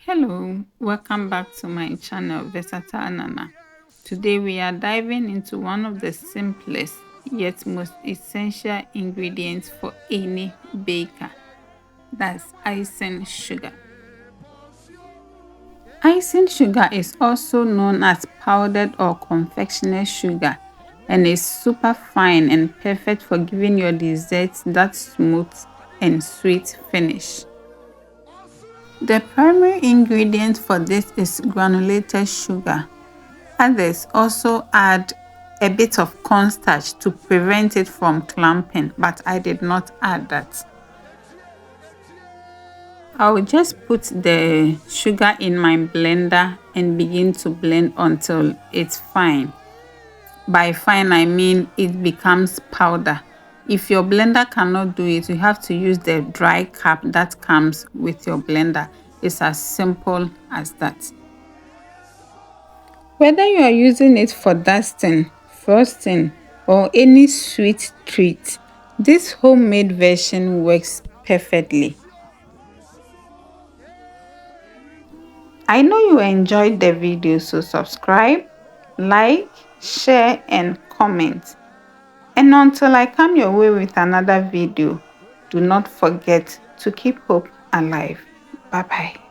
Hello, welcome back to my channel Versatile Nana. Today we are diving into one of the simplest yet most essential ingredients for any baker. That's icing sugar. Icing sugar is also known as powdered or confectionary sugar and is super fine and perfect for giving your desserts that smooth and sweet finish. The primary ingredient for this is granulated sugar. Others also add a bit of cornstarch to prevent it from clumping, but I did not add that. I will just put the sugar in my blender and begin to blend until it's fine. By fine, I mean it becomes powder. If your blender cannot do it, you have to use the dry cap that comes with your blender. It's as simple as that. Whether you are using it for dusting, frosting, or any sweet treat, this homemade version works perfectly. I know you enjoyed the video, so subscribe, like, share, and comment. And until I come your way with another video, do not forget to keep hope alive. Bye bye.